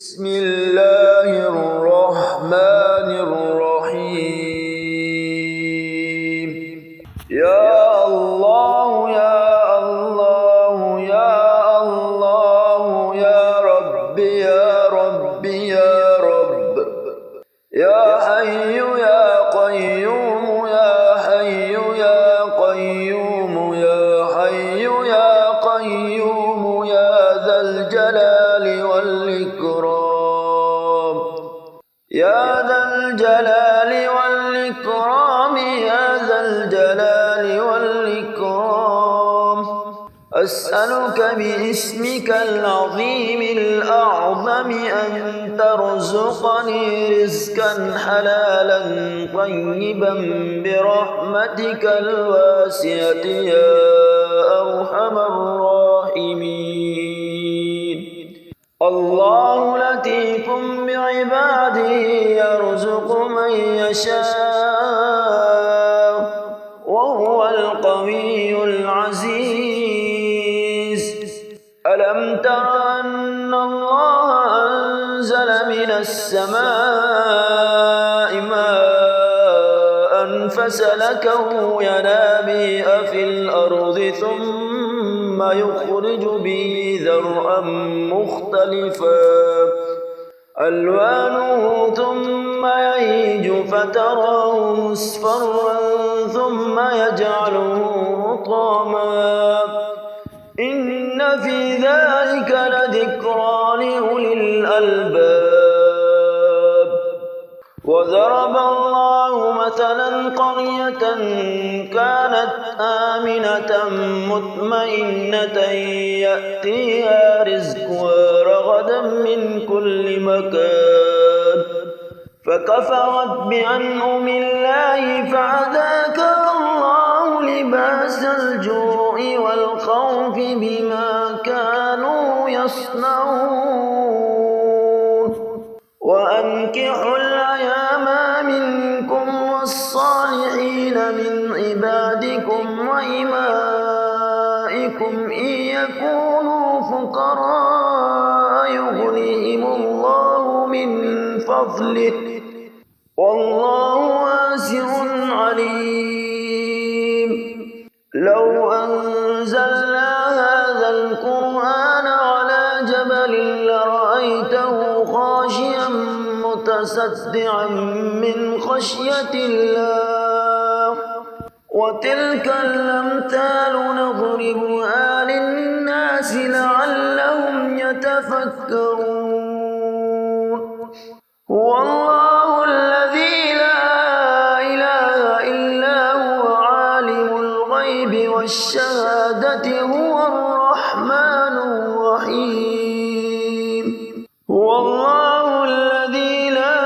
بسم الله الرحمن الرحيم. يا الله يا الله يا الله يا رب يا رب يا رب يا حي يا قيوم يا حي يا قيوم يا حي يا قيوم يا ذا الجلال والإكرام يا ذا الجلال والإكرام يا ذا الجلال والإكرام. أسألك باسمك العظيم الأعظم أن ترزقني رزقا حلالا طيبا برحمتك الواسعة يا أرحم الراحمين. الله لطيف بعباده يرزق من يشاء وهو القوي العزيز. ألم تر أن الله أنزل من السماء ماء فسلكه ينابيع في الأرض ثم يخرج به زرعا مختلفا ألوانه ثم يهيج فتراه مصفرا ثم يجعله حطاما. إن في ذلك لذكرى لأولي الألباب. وضرب الله مثلا قرية كانت آمنة مطمئنة يأتيها رزقها رغدا من كل مكان فكفرت بأنعم الله فأذاقها الله لباس الجوع والخوف بما كانوا يصنعون. وأنكحوا الأيام منكم والصالحين من عبادكم وإمائكم إن يكونوا فقراء يغنيهم الله من فضله والله واسع عليم. لو أنزلنا هذا القرآن على جبل لرأيته خاشعا متصدعا من خشية الله. وتلك الأمثال نضربها للناس لعلهم يتفكرون. هو الله الذي لا إله إلا هو عالم الغيب والشهادة هو الرحمن الرحيم. هو الله الذي لا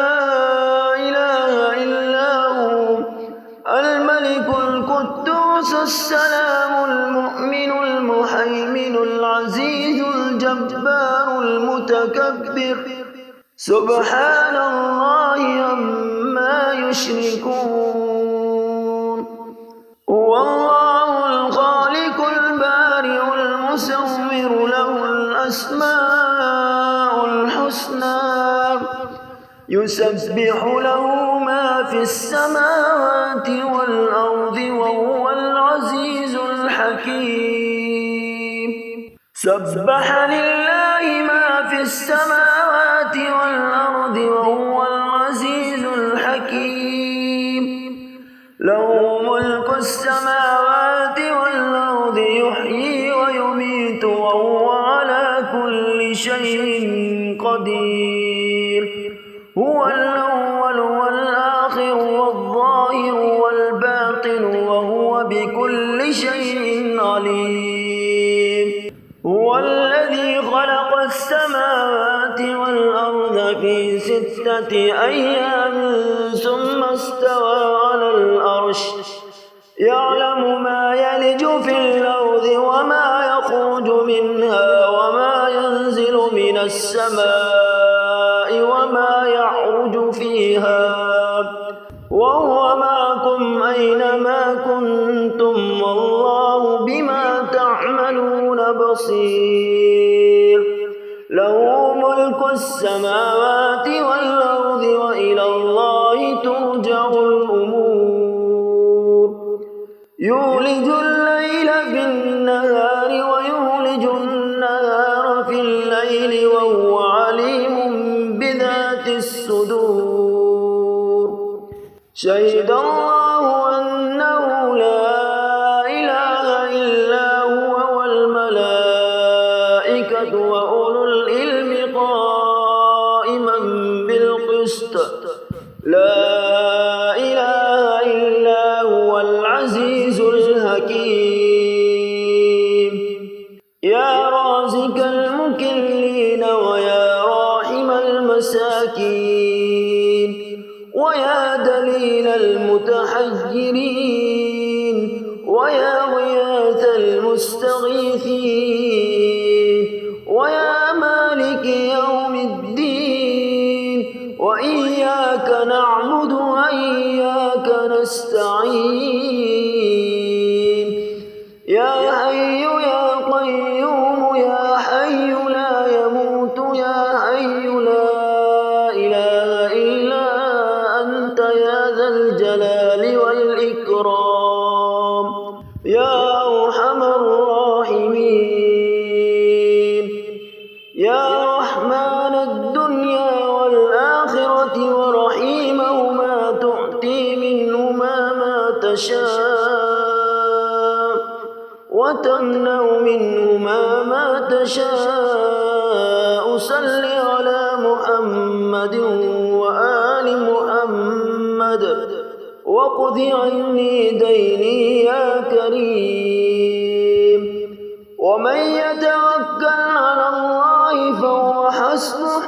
إله إلا هو الملك القدوس السلام المؤمن المهيمن العزيز الجبار المتكبر سبحان الله عما يشركون. هو الله الخالق البارئ المصور له الأسماء الحسنى يسبح له ما في السماوات والأرض وهو العزيز الحكيم. سبح لله ما في السماوات والأرض وهو العزيز الحكيم. له ملك السماوات والأرض يحيي ويميت وهو على كل شيء قدير. هو الأول والآخر والظاهر والباطن وهو بكل شيء عليم. هو الذي خلق السماوات والأرض في 6 أيام ثم استوى على العرش يعلم ما يلج في الأرض وما يخرج منها وما ينزل من السماء وما يعرج فيها وهو معكم أينما كنتم والله بما تعملون بصير. له ملك السماوات والأرض وإلى الله ترجع الأمور يولج الليل في النهار ويولج النهار في الليل وهو عليم بذات الصدور شهد الله أنه لا إله إلا هو والملائكة وأولو العلم قائما بالقسط لا إله إلا هو العزيز الحكيم يا رازق المكلين ويا راحم المساكين ويا دليل المتحيرين ويا غياث المستغيثين ويا مالك يوم الدين وإياك نعبد وإياك نستعين يا حي يا قيوم يا حي لا يموت يا حي لا إله إلا أنت يا ذا الجلال والإكرام يا أرحم الراحمين يا رحمن الدنيا والآخرة ورحيمهما تؤتي منهما ما تشاء وتمنع منهما ما تشاء صل على محمد وآل محمد وقض عني ديني يا كريم ومن يتوكل على الله فهو حسبه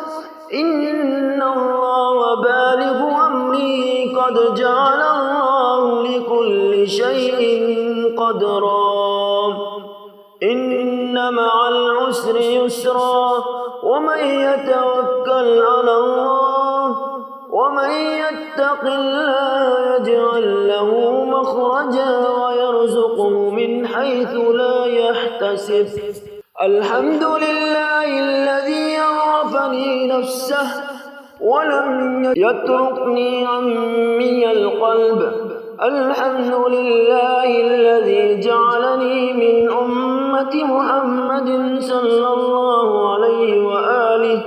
إن الله بالغ أمره قد جعل الله لكل شيء قدرا إن مع العسر يسرا ومن يتوكل على الله ومن يتق الله يجعل له مخرجا ويرزقه من حيث لا يحتسب الحمد لله الذي عرفني نفسه ولم يتركني عمي القلب الحمد لله الذي جعلني من أمة محمد صلى الله عليه وآله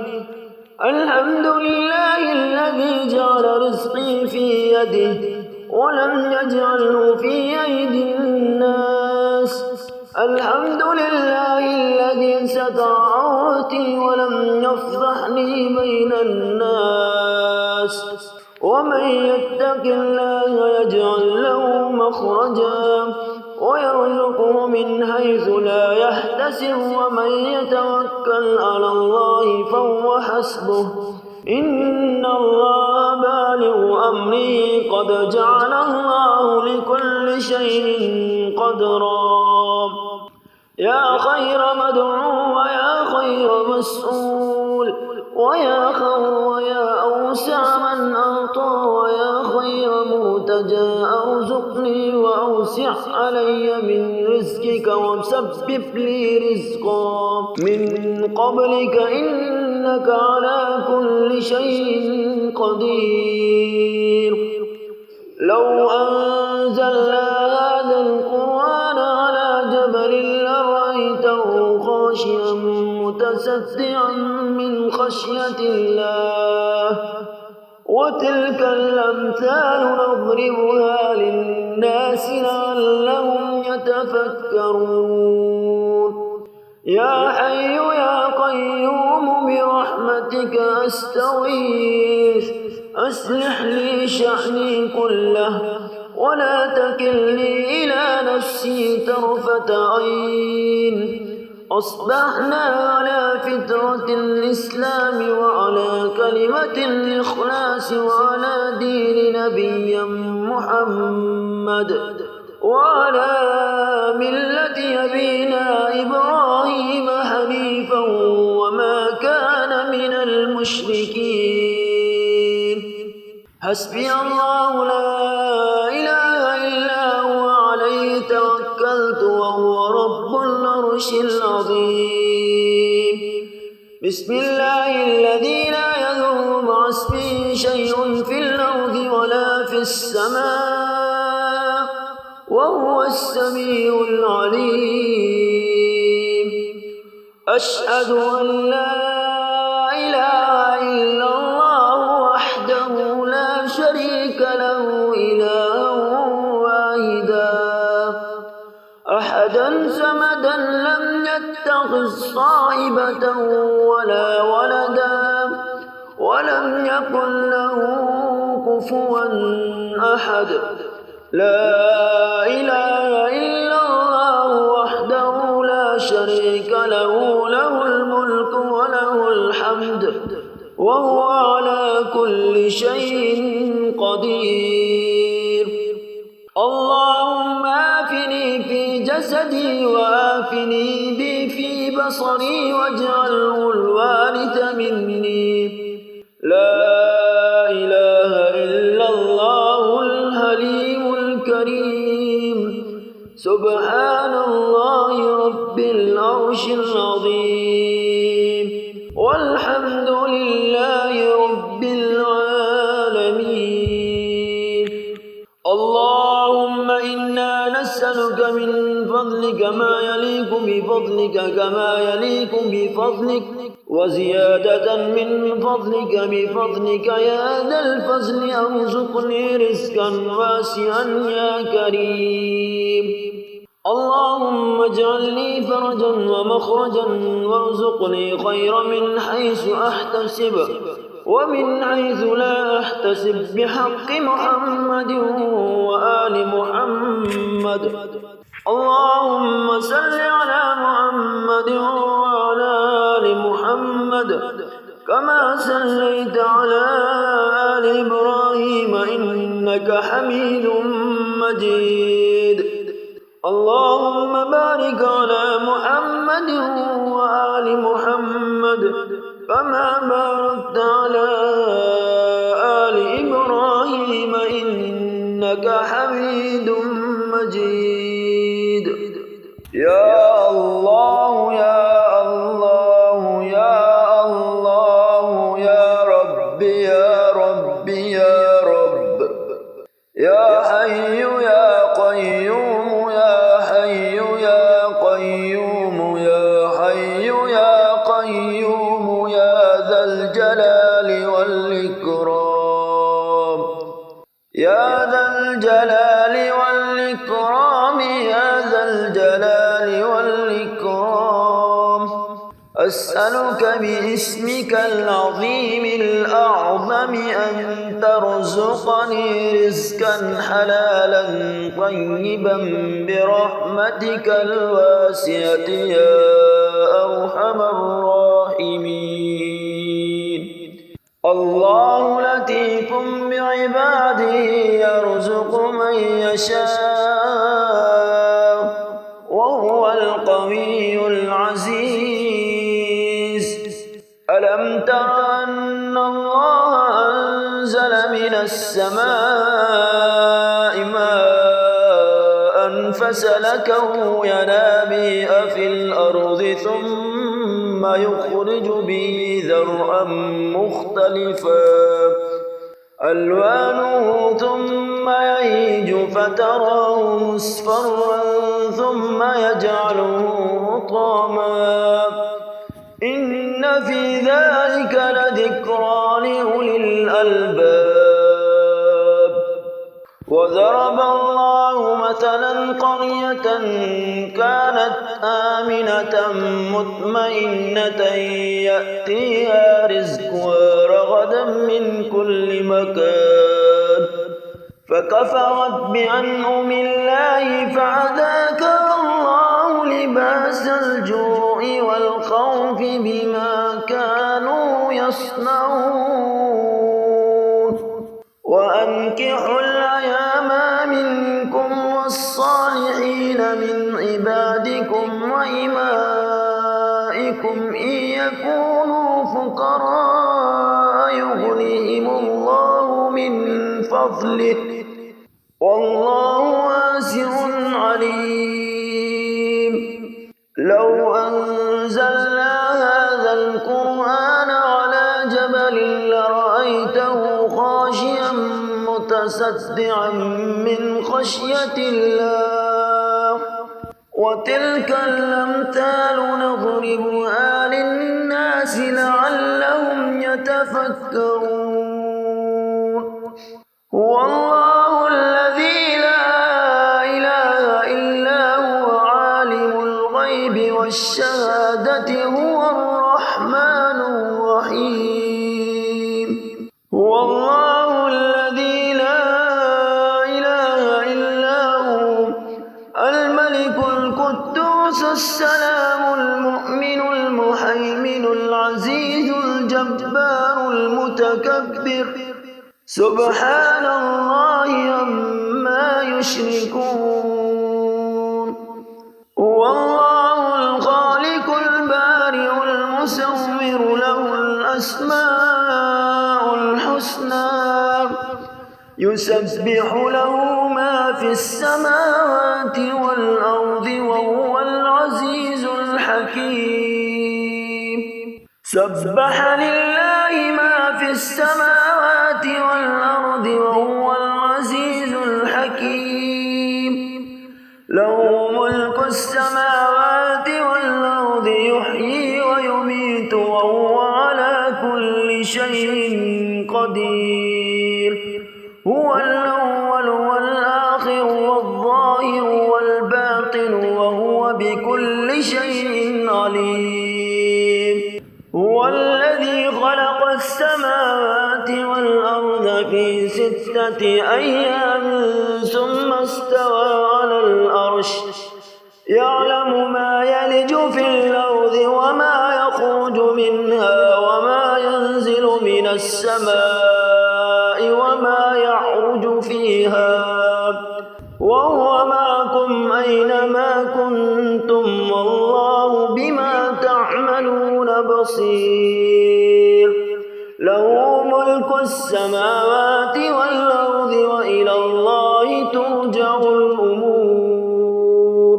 الحمد لله الذي جعل رزقي في يده ولم يجعله في أيدي الناس الحمد لله الذي ستر عورتي ولم يفضحني بين الناس ومن يتق الله يجعل له مخرجا ويرزقه من حيث لا يحتسب ومن يتوكل على الله فهو حسبه إن الله بالغ أمره قد جعل الله لكل شيء قدرا يا خير مدعو ويا خير مسؤول ويا أوسع من أعطى ويا خير مرتجى أرزقني وأوسع علي من رزقك وسبب لي رزقا من قبلك إنك على كل شيء قدير لو أنزلنا هذا القرآن على جبل لرأيته خاشعا متصدعا من خشية الله وتلك الأمثال نضربها للناس لعلهم يتفكرون يا حي يا قيوم برحمتك أستغيث أصلح لي شأني كله ولا تكلني إلى نفسي طرفة عين أصبحنا على فطرة الإسلام وعلى كلمة الإخلاص وعلى دين نبي محمد وعلى ملة أبينا إبراهيم حنيفا وما كان من المشركين حسبي الله لا إله إلا هو عليه توكلت وهو رب العرش العظيم بسم الله الذي لا يضر مع اسمه شيء في الأرض ولا في السماء وهو السميع العليم. أشهد أن لا إله إلا الله وحده لا شريك له إلها واحدا أحدا صمدا لم يتخذ صاحبة ولا ولدا ولم يكن له كفوا أحد. لا إله إلا الله وحده لا شريك له له الملك وله الحمد وهو على كل شيء قدير. اللهم آفني في جسدي وآفني بي في بصري واجعله الوارث مني. لا إله إلا الله الحليم الكريم. سبحان الله رب العرش العظيم والحمد لله رب العالمين. اللهم إنا نسألك من فضلك ما يليق بفضلك كما يليق بفضلك وزيادة من فضلك بفضلك يا ذا الفضل ارزقني رزقا واسعا يا كريم. اللهم اجعل لي فرجا ومخرجا وارزقني خيرا من حيث أحتسب ومن حيث لا أحتسب بحق محمد وآل محمد. اللهم صل على محمد وعلى آل محمد كما صليت على آل إبراهيم إنك حميد مجيد. اللهم بارك على محمد وآل محمد كما باركت على آل إبراهيم إنك حميد مجيد. يا الله يا الله يا الله يا رب يا رب يا رب يا حي يا قيوم يا حي يا قيوم يا حي يا قيوم يا ذا الجلال والإكرام يا ذا الجلال والإكرام يا ذا الجلال والإكرام. أسألك باسمك العظيم الأعظم أن ترزقني رزقا حلالا طيبا برحمتك الواسعة يا أرحم الراحمين. الله لطيف بعباده يرزق من يشاء وهو القوي العزيز. ألم تر أن الله أنزل من السماء ماء فسلكه ينابيع في الأرض ثم يخرج به زرعا مختلفا ألوانه ثم يهيج فتراه مصفرا ثم يجعله حطاما. إن في ذلك لذكرى لأولي الألباب. وضرب الله مثلا قرية كانت آمنة مطمئنة يأتيها رزقها رغدا من كل مكان فكفرت بأنعم الله فأذاقها الله لباس الجوع والخوف بما كانوا يصنعون. وأنكحوا الأيام منكم والصالحين من عبادكم وإمائكم إن يكونوا فقراء يغنيهم الله من فضله والله واسع عليم. لو أنزلنا هذا القرآن لرأيته خاشعا متصدعا من خشية الله. وتلك الأمثال نضربها للناس لعلهم يتفكرون. هو الله الذي لا إله إلا هو عالم الغيب والشهادة هو الرحمن الرحيم. هو الله الذي لا إله إلا هو الملك القدوس السلام المؤمن المهيمن العزيز الجبار المتكبر سبحان الله عما يشركون. هو الله الخالق البارئ المصور له الأسماء الحسنى يسبح له ما في السماوات والأرض وهو العزيز الحكيم. سبح لله ما في السماوات والأرض وهو العزيز الحكيم. له ملك السماوات والأرض يحيي ويميت وهو على كل شيء قدير. هو الأول والآخر والظاهر والباطن وهو بكل شيء عليم. هو الذي خلق السماوات والأرض في 6 أيام ثم استوى على العرش يعلم ما يلج في الأرض وما يخرج منها وما ينزل من السماء وما يعرج فيها وهو معكم أينما كنتم والله بما تعملون بصير. له ملك السماوات والأرض وإلى الله ترجع الأمور.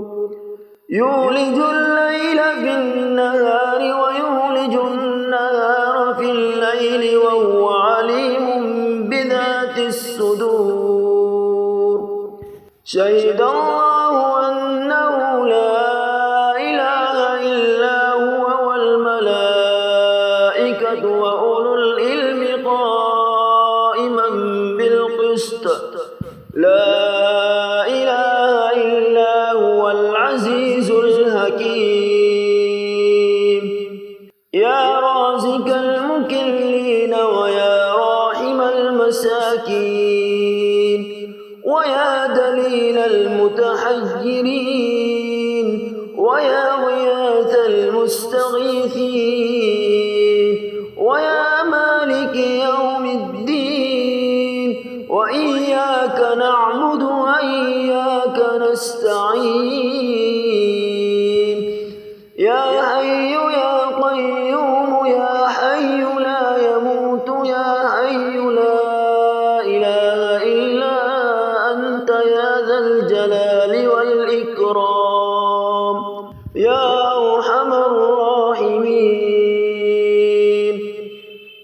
يولج الليل في النهار ويولج النهار في الليل وهو عليم بذات الصدور. شهد الله أنه لا إله إلا هو والملائكة وأولو العلم قائما بالقسط. لا إله إلا هو العزيز الحكيم. يا رازق المكلين ويا راحم المساكين ويا دليل المتحيرين ويا غياث المستغيثين ويا مالك يوم الدين وإياك نعبد وإياك نستعين. يا حي يا قيوم يا حي لا يموت يا حي لا إله إلا أنت يا ذا الجلال والإكرام يا أرحم الراحمين.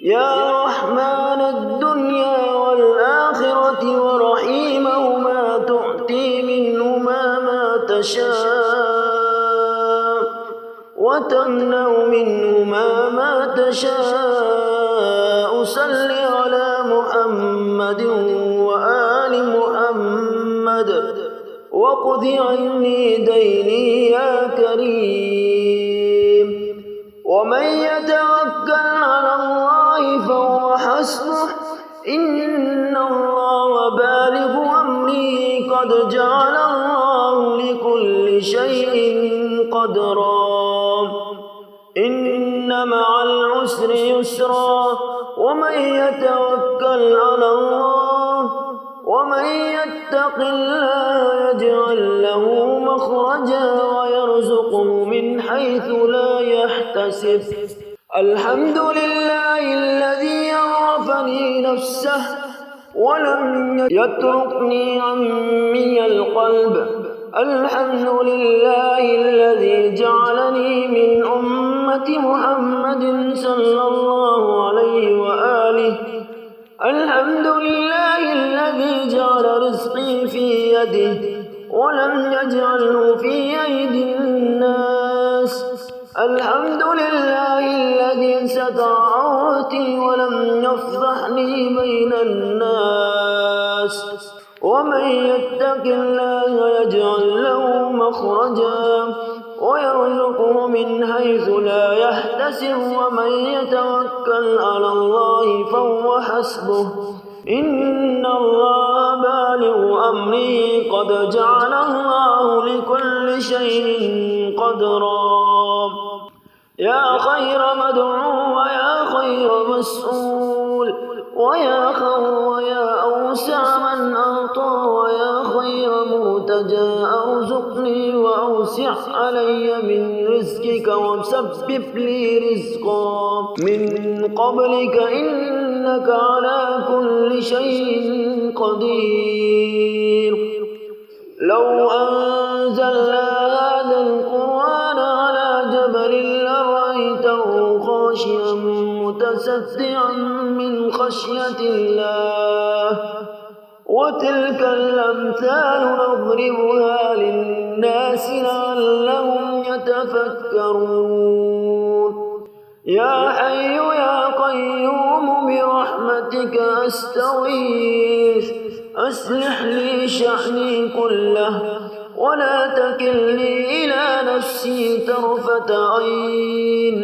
يا رحمن الدنيا والآخرة ورحيمهما تؤتي منهما ما تشاء وتمنع منهما ما تشاء. صل على محمد وآل محمد واقض عني ديني يا كريم. ومن يتوكل على الله فهو حسبه إن الله بالغ أمره قد جعل الله لكل شيء قدرا. إن مع العسر يسرا ومن يتوكل على الله ومن يتق الله يجعل له مخرجا ويرزقه من حيث لا يحتسب. الحمد لله الذي عرفني نفسه ولم يتركني عمي القلب. الحمد لله الذي جعلني من أمة محمد صلى الله عليه وآله. الحمد لله الذي جعل رزقي في يده ولم يجعله في أيدي الناس. الحمد لله الذي ستر عورتي ولم يفضحني بين الناس. ومن يتق الله يجعل له مخرجا ويرزقه من حيث لا يحتسب ومن يتوكل على الله فهو حسبه إن الله بالغ أمره قد جعل الله لكل شيء قدرا. يا خير مدعو ويا خير مسؤول ويا أوسع من أعطى ويا خير مرتجى أرزقني وأوسع علي من رزقك وسبب لي رزقا من قبلك إنك على كل شيء قدير. لو أنزلنا هذا القرآن على جبل لرأيته خاشعا متصدعا من خشية الله. وتلك الأمثال نضربها للناس لعلهم يتفكرون. يا حي يا قيوم برحمتك أستغيث أصلح لي شأني كله ولا تكلني إلى نفسي طرفة عين.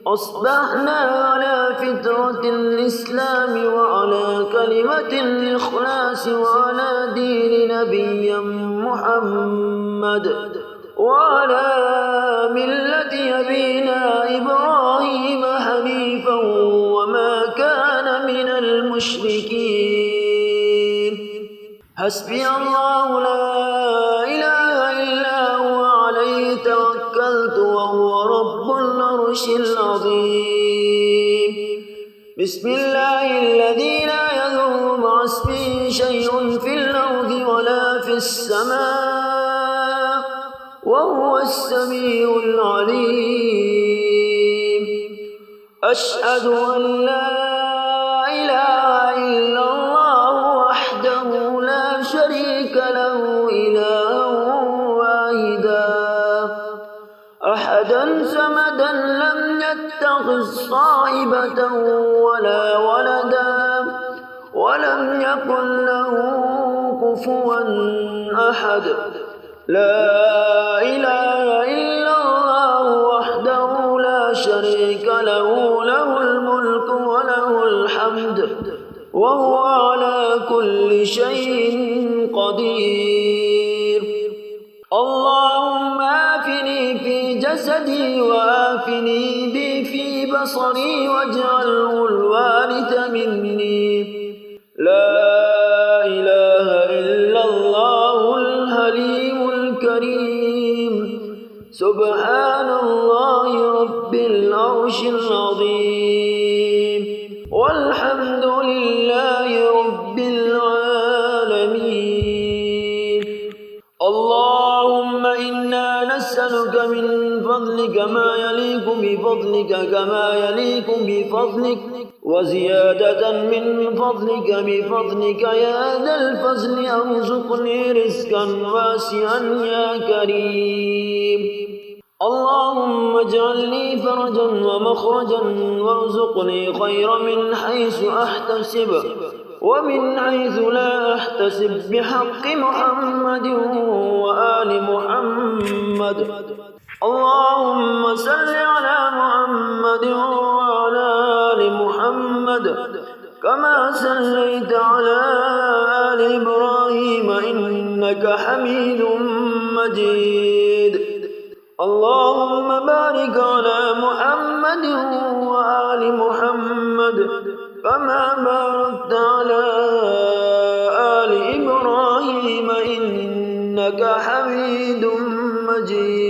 أصبحنا على فطرة الإسلام وعلى كلمة الإخلاص وعلى دين نبي محمد وعلى ملة أبينا إبراهيم حنيفا وما كان من المشركين. حسبي الله لا إله إلا هو عليه توكلت وهو رب العرش العظيم. بسم الله الذي لا يضر مع اسمه شيء في الأرض ولا في السماء وهو السميع العليم. أشهد أن لا إله إلا الله وحده لا شريك له إلها واحدا أحدا صمدا لم يتخذ صاحبة ولا ولدا ولم يكن له كفوا أحد. لا إله إلا الله وحده لا شريك له له الملك وله الحمد وهو على كل شيء قدير. اللهم آفني في جسدي وآفني بي في بصري واجعله الوارث مني. لا إله إلا الله الحليم الكريم. سبحان الله رب العرش العظيم والحمد لله رب العالمين. اللهم إنا نسألك من فضلك ما يليق بفضلك كما يليق بفضلك وزيادة من فضلك بفضلك يا ذا الفضل ارزقني رزقا واسعا يا كريم. اللهم اجعل لي فرجا ومخرجا وارزقني خيرا من حيث أحتسب ومن حيث لا أحتسب بحق محمد وآل محمد. اللهم صل على محمد وعلى آل محمد كما صليت على آل إبراهيم إنك حميد مجيد. اللهم بارك على محمد وآل محمد كما باركت على آل إبراهيم إنك حميد مجيد.